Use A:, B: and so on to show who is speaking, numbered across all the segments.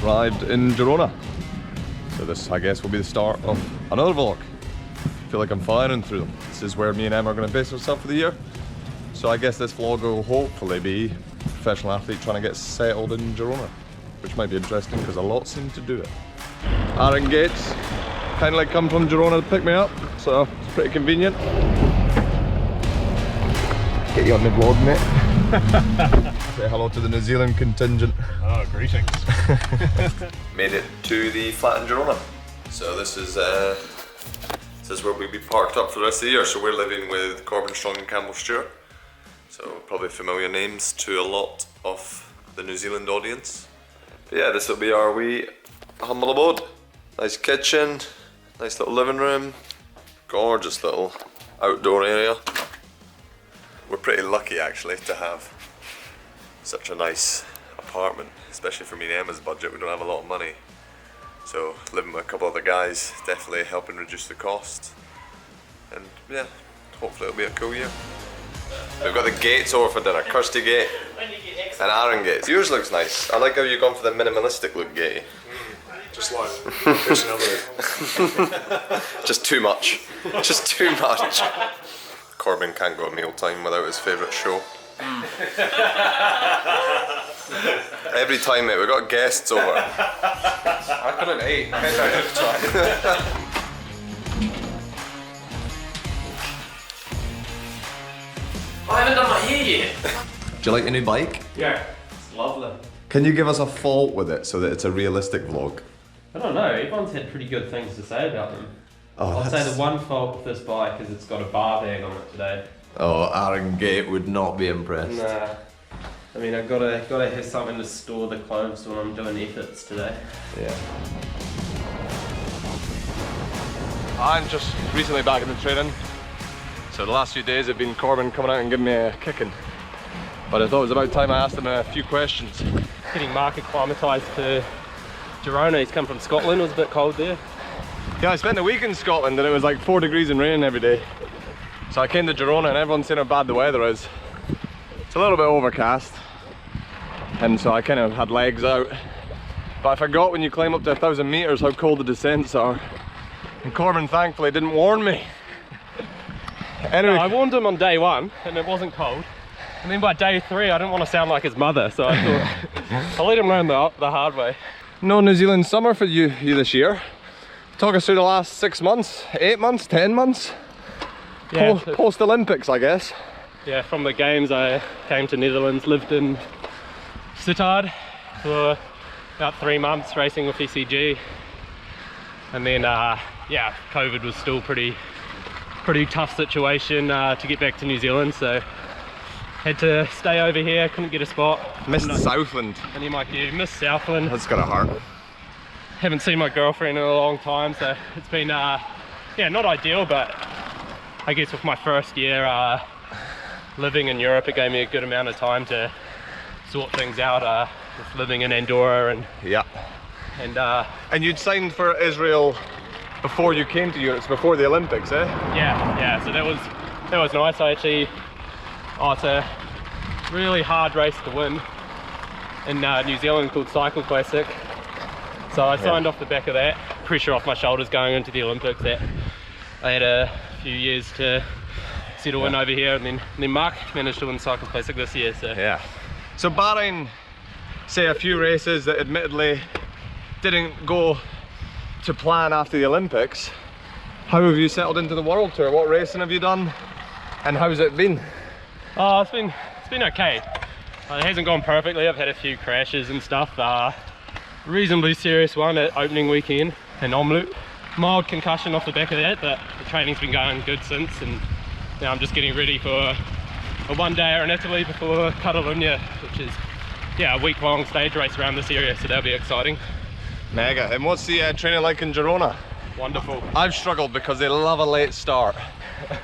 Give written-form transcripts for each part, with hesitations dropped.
A: arrived in Girona. So this, I guess, will be the start of another vlog. I feel like I'm firing through them. This is where me and Emma are going to base ourselves for the year. So I guess this vlog will hopefully be a professional athlete trying to get settled in Girona, which might be interesting because a lot seem to do it. Aaron Gates kindly come from Girona to pick me up, so it's pretty convenient. Get you on the vlog, mate. Say hello to the New Zealand contingent.
B: Oh, greetings.
A: Made it to the flat in Girona. So this is where we'll be parked up for the rest of the year. So we're living with Corbin and Campbell Stewart. So probably familiar names to a lot of the New Zealand audience. But yeah, this will be our wee humble abode. Nice kitchen, nice little living room, gorgeous little outdoor area. We're pretty lucky actually to have such a nice apartment, especially for me and Emma's budget. We don't have a lot of money, so living with a couple other guys definitely helping reduce the cost. And yeah, hopefully it'll be a cool year. We've got the Gates over for dinner, Kirsty Gate and Aaron Gates. Yours looks nice. I like how you've gone for the minimalistic look, Gate.
B: Just like personality.
A: Just too much. Just too much. Corbin can't go at mealtime without his favourite show. Every time, mate, we've got guests over.
C: I couldn't eat. Maybe I should try.
D: I haven't done my hair yet.
A: Do you like your new bike?
D: Yeah, it's lovely.
A: Can you give us a fault with it so that it's a realistic vlog?
D: I don't know, everyone's had pretty good things to say about them.
A: Oh,
D: I'd say the one fault with this bike is it's got a bar bag on it today.
A: Oh, Aaron Gate would not be impressed.
D: Nah. I mean, I've gotta have something to store the clothes when I'm doing efforts today.
A: Yeah. I'm just recently back in the training. So the last few days have been Corbin coming out and giving me a kicking. But I thought it was about time I asked him a few questions.
D: Getting Mark acclimatised to Girona. He's come from Scotland, it was a bit cold there.
A: Yeah, I spent a week in Scotland and it was like 4 degrees and rain every day. So I came to Girona and everyone's saying how bad the weather is. It's a little bit overcast. And so I kind of had legs out. But I forgot when you climb up to 1,000 meters how cold the descents are. And Corbin thankfully didn't warn me. Anyway.
D: No, I warned him on day 1 and it wasn't cold. And then by day 3 I didn't want to sound like his mother, so I thought I'll let him learn the hard way.
A: No New Zealand summer for you this year. Talk us through the last 6 months, 8 months, 10 months?
D: Yeah,
A: Post Olympics, I guess.
D: Yeah, from the games I came to Netherlands, lived in Stewart for about 3 months racing with ECG. And then yeah, COVID was still pretty tough situation to get back to New Zealand, so had to stay over here, couldn't get a spot.
A: Missed Southland.
D: And you might get missed Southland.
A: That's got a heart.
D: Haven't seen my girlfriend in a long time, so it's been yeah, not ideal, but I guess with my first year living in Europe, it gave me a good amount of time to sort things out with living in Andorra and
A: yeah. And you'd signed for Israel before you came to Europe, it's before the Olympics, eh?
D: Yeah, so that was nice. I actually, it's a really hard race to win in New Zealand called Cyclist. So I signed off the back of that, pressure off my shoulders going into the Olympics. That I had a few years to settle in over here, and then Mark managed to win Cyclist Classic this year. So
A: yeah. So barring, say, a few races that admittedly didn't go to plan after the Olympics, how have you settled into the World Tour? What racing have you done, and how's it been?
D: Oh, it's been okay. It hasn't gone perfectly. I've had a few crashes and stuff. Reasonably serious one at opening weekend in Omloop. Mild concussion off the back of that, but the training's been going good since, and now I'm just getting ready for a one-dayer in Italy before Catalunya, which is, yeah, a week-long stage race around this area, so that'll be exciting.
A: Mega. And what's the training like in Girona?
D: Wonderful.
A: I've struggled because they love a late start,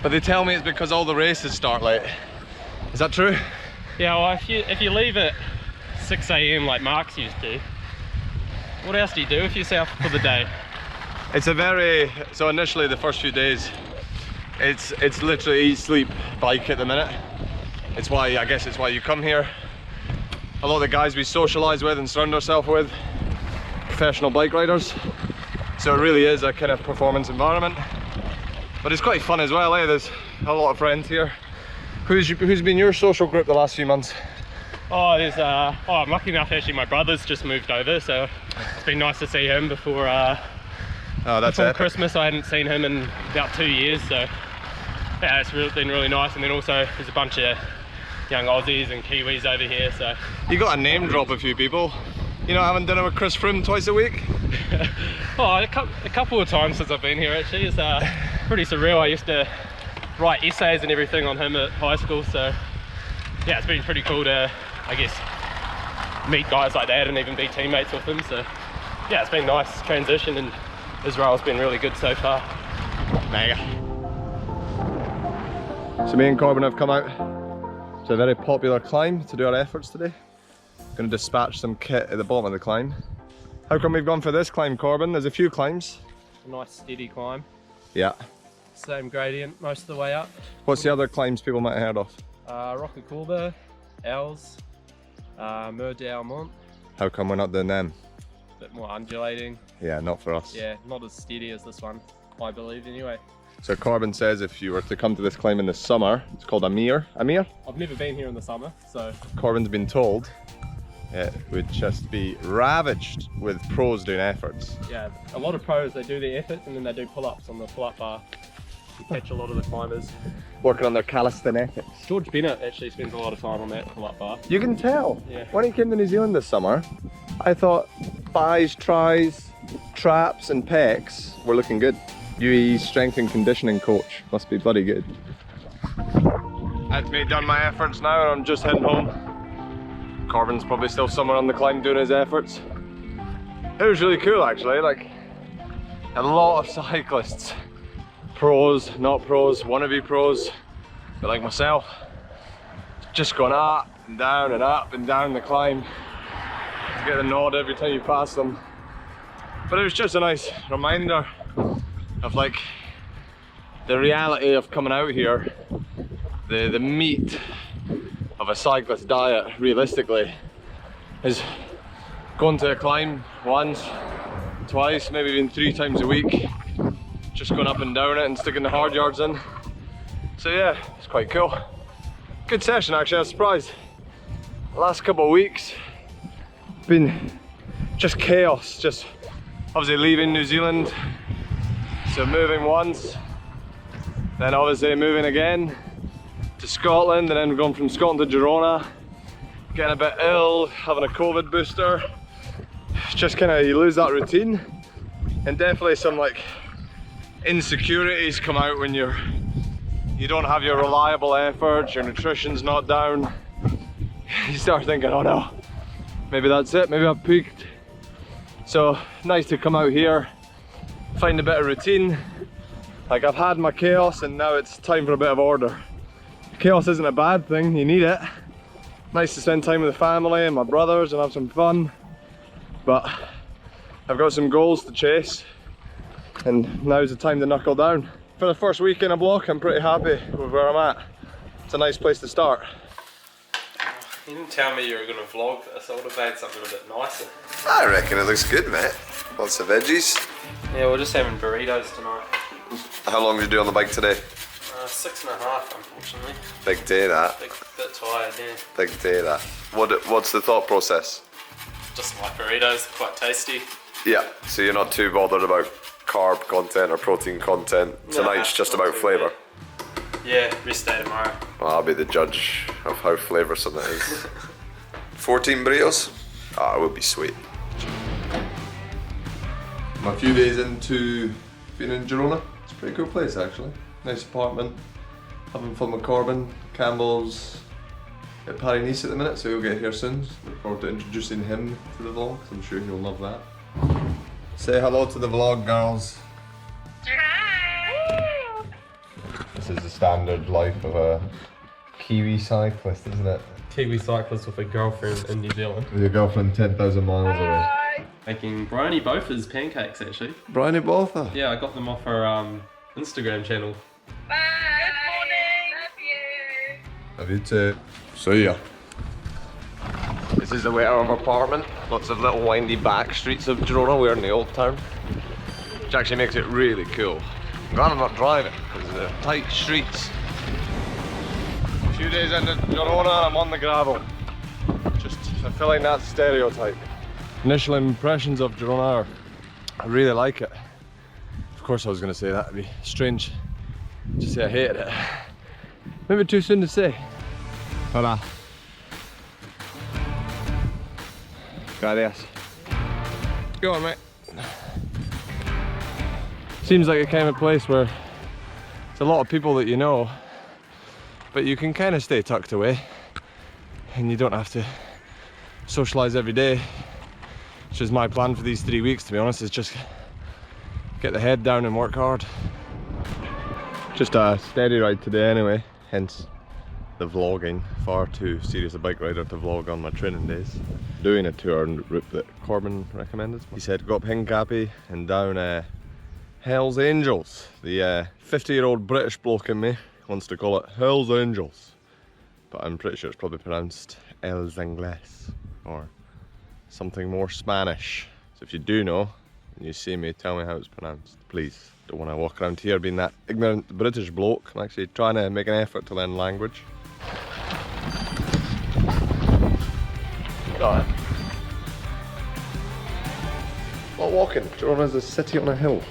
A: but they tell me it's because all the races start late. Is that true?
D: Yeah, well, if you leave at 6 AM like Mark's used to, what else do you do if you're south for the day?
A: It's a very, so initially the first few days, it's literally eat, sleep, bike at the minute. It's why, I guess it's why you come here. A lot of the guys we socialise with and surround ourselves with
E: professional bike riders. So it really is a kind of performance environment. But it's quite fun as well, eh? There's a lot of friends here. Who's been your social group the last few months?
D: Oh, there's I'm lucky enough actually my brother's just moved over, so it's been nice to see him before before Christmas. I hadn't seen him in about 2 years, so yeah, it's been really nice. And then also there's a bunch of young Aussies and Kiwis over here, so.
E: You got to name drop a few people. You know, having dinner with Chris Froome twice a week?
D: Oh, a couple of times since I've been here actually. It's pretty surreal. I used to write essays and everything on him at high school, so yeah, it's been pretty cool to, I guess, meet guys like that and even be teammates with them. So yeah, it's been a nice transition, and Israel's been really good so far.
E: Mega. So me and Corbin have come out to a very popular climb to do our efforts today. Going to dispatch some kit at the bottom of the climb. How come we've gone for this climb, Corbin? There's a few climbs.
D: A nice steady climb.
E: Yeah.
D: Same gradient most of the way up.
E: What's the other climbs people might have heard of?
D: Rocacorba, Els, Murdale Mont.
E: How come we're not doing them?
D: A bit more undulating.
E: Yeah, not for us.
D: Yeah, not as steady as this one, I believe anyway.
E: So Corbin says if you were to come to this climb in the summer, it's called Amir. Amir?
D: I've never been here in the summer, so.
E: Corbin's been told it would just be ravaged with pros doing efforts.
D: Yeah, a lot of pros, they do their efforts and then they do pull-ups on the pull-up bar. You catch a lot of the climbers.
E: Working on their calisthenics.
D: George Bennett actually spends a lot of time on that pull-up bar.
E: You can tell.
D: Yeah.
E: When he came to New Zealand this summer, I thought buys, tries, traps and pecs were looking good. UAE strength and conditioning coach must be bloody good. I've done my efforts now and I'm just heading home. Corbin's probably still somewhere on the climb doing his efforts. It was really cool actually, like a lot of cyclists. Pros, not pros, wannabe pros, but like myself, just going up and down and up and down the climb. You get a nod every time you pass them. But it was just a nice reminder of like the reality of coming out here, the meat of a cyclist diet realistically is going to a climb once, twice, maybe even 3 times a week, just going up and down it and sticking the hard yards in. So yeah, it's quite cool. Good session actually, I was surprised. The last couple of weeks been just chaos, just obviously leaving New Zealand, so moving once, then obviously moving again to Scotland, and then going from Scotland to Girona, getting a bit ill, having a COVID booster. Just kind of, you lose that routine, and definitely some like insecurities come out when you don't have your reliable efforts, your nutrition's not down. You start thinking, oh no, maybe that's it, maybe I've peaked. So nice to come out here, find a bit of routine. Like I've had my chaos and now it's time for a bit of order. Chaos isn't a bad thing, you need it. Nice to spend time with the family and my brothers and have some fun. But I've got some goals to chase and now's the time to knuckle down. For the first week in a block, I'm pretty happy with where I'm at. It's a nice place to start.
D: You didn't tell me you were going to vlog this, I would have made something a bit nicer.
A: I reckon it looks good, mate. Lots of veggies.
D: Yeah, we're just having burritos tonight.
A: How long did you do on the bike today?
D: 6.5 unfortunately.
A: Big day that.
D: Bit tired, yeah.
A: Big day that. What's the thought process?
D: Just like burritos, quite tasty.
A: Yeah, so you're not too bothered about carb content or protein content. Tonight's just about flavour.
D: Yeah, rest day tomorrow.
A: Well, I'll be the judge of how flavoursome it is. 14 burritos? Ah, it would be sweet. I'm a few days into being in Girona. It's a pretty cool place actually. Nice apartment. Having fun with Corbin. Campbell's at Paris at the minute, so he'll get here soon. Look forward to introducing him to the vlog. I'm sure he'll love that. Say hello to the vlog, girls. Hi. This is the standard life of a Kiwi cyclist, isn't it?
D: Kiwi cyclist with a girlfriend in New Zealand.
E: With your girlfriend 10,000 miles away.
D: Making Bryony Botha's pancakes actually.
A: Bryony Botha?
D: Yeah, I got them off her Instagram channel.
F: Bye. Good morning. Love you.
E: Love you too. See ya. This is the way out of our apartment. Lots of little windy back streets of Girona. We're in the old town, which actually makes it really cool. I'm glad I'm not driving because of the tight streets. A few days into Girona, I'm on the gravel. Just fulfilling that stereotype. Initial impressions of Girona are, I really like it. Of course I was going to say that, it'd be strange to say I hated it. Maybe too soon to say. Hola. Gracias. Go on, mate. Seems like a kind of place where it's a lot of people that you know, but you can kind of stay tucked away and you don't have to socialise every day, which is my plan for these 3 weeks, to be honest, is just get the head down and work hard. Just a steady ride today anyway, hence the vlogging. Far too serious a bike rider to vlog on my training days. Doing a tour route that Corbin recommended. He said go up Hincapi and down Hell's Angels. The 50-year-old British bloke in me wants to call it Hell's Angels, but I'm pretty sure it's probably pronounced Els Ingles or something more Spanish. So if you do know and you see me, tell me how it's pronounced, please. Don't want to walk around here being that ignorant British bloke. I'm actually trying to make an effort to learn language. Got it. Not walking. Girona's a city on a hill.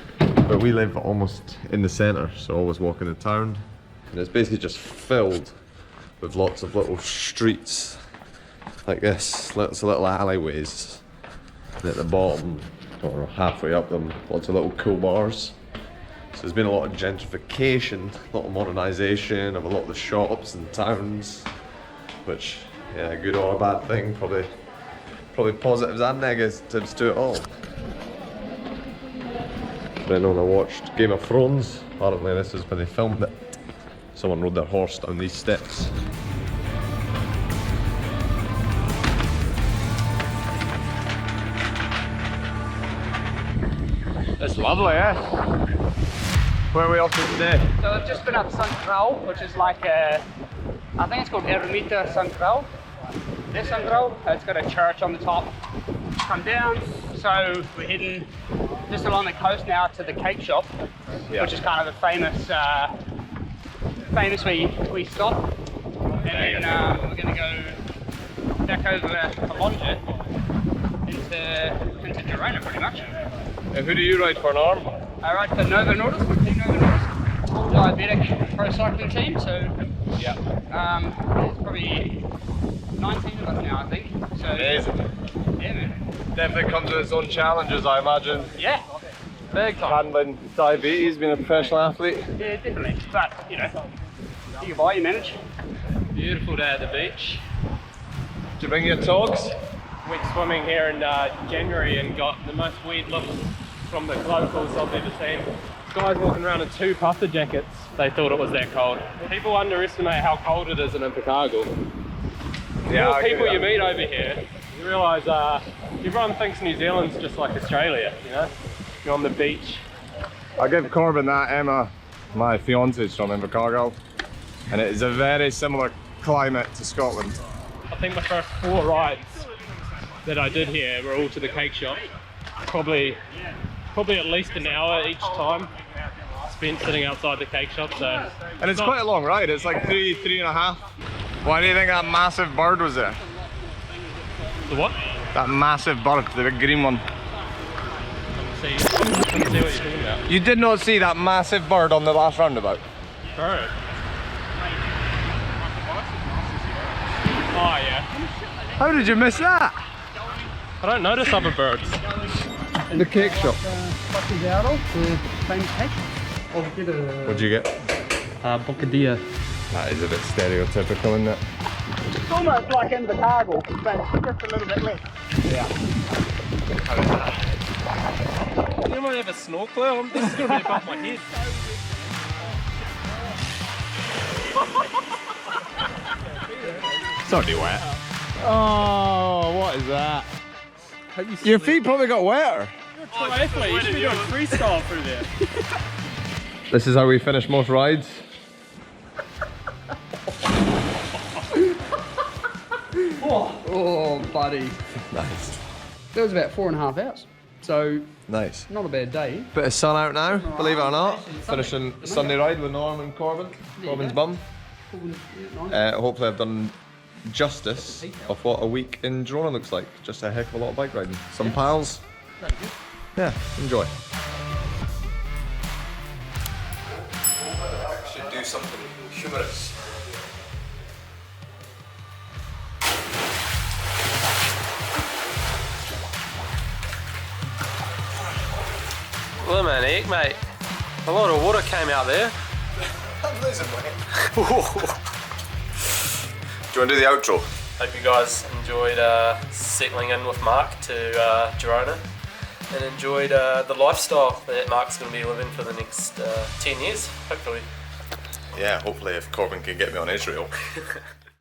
E: But we live almost in the centre, so always walking the town. And it's basically just filled with lots of little streets like this, lots of little alleyways. And at the bottom, or halfway up them, lots of little cool bars. So there's been a lot of gentrification, a lot of modernisation of a lot of the shops and towns, which, yeah, good or a bad thing, probably positives and negatives to it all. For anyone that watched Game of Thrones, apparently this is when they filmed it. Someone rode their horse down these steps. It's lovely, eh? Where are we off to today?
F: So I've just been up Sant Grau, which is like a, I think it's called Ermita Sant Grau. This Sant Grau, it's got a church on the top. Come down, so we're heading just along the coast now to the cake shop, which is kind of the famous wee stop. And then we're going to go back over Bolton into Girona pretty much.
E: And who do you ride for an arm?
F: I ride for Novo Nordisk, Team Novo Nordisk, all diabetic pro cycling team, so
E: Yeah.
F: there's probably 19 of us now, I think. So,
E: Amazing.
F: yeah, man.
E: Definitely comes with its own challenges, I imagine.
F: Yeah, big time.
E: Handling diabetes, being a professional athlete.
F: Yeah, definitely. But, you know, you can buy, you manage.
D: Beautiful day at the beach.
E: Did you bring your togs?
D: Went swimming here in January and got the most weird looks from the locals I've ever seen. Guys walking around in 2 puffer jackets. They thought it was that cold. People underestimate how cold it is in Invercargill.
E: Yeah,
D: The people you meet over here, you realise everyone thinks New Zealand's just like Australia, you know? You're on the beach.
E: I'll give Corbin that. Emma, my fiance's from Invercargill, and it is a very similar climate to Scotland.
D: I think the first 4 rides that I did here were all to the cake shop. Probably at least an hour each time spent sitting outside the cake shop. So
E: And it's quite a long ride. It's like three and a half. Why do you think that massive bird was there?
D: The what?
E: That massive bird, the big green one.
D: See what you're talking about.
E: You did not see that massive bird on the last roundabout?
D: Bird. Oh yeah.
E: How did you miss that?
D: I don't notice other birds.
E: The cake shop.
F: Famous cake.
E: What'd you get?
D: Bocadilla.
E: That is a bit stereotypical, isn't it?
F: It's almost like Invercargill, but just a little bit less.
D: You might have a snorkeler. I'm just going to be above my head.
E: It's already wet. Oh, what is that? Your feet probably got wetter.
D: Triathlete, you should be doing freestyle through there.
E: This is how we finish most rides. Oh,
F: Buddy.
E: Nice.
F: That was about 4.5 hours. So,
E: Nice.
F: not a bad day.
E: Bit of sun out now, believe it or not. Finishing Sunday ride with Norm and Corbin. Corbin's bum. Hopefully I've done justice of what a week in Girona looks like. Just a heck of a lot of bike riding. Some pals. Yeah, enjoy.
A: Should do something humorous.
D: Lemon egg, mate. A lot of water came out there.
A: I'm losing weight. Do you want to do the outro?
D: Hope you guys enjoyed settling in with Mark to Girona and enjoyed the lifestyle that Mark's going to be living for the next 10 years, hopefully.
A: Yeah, hopefully if Corbin can get me on Israel.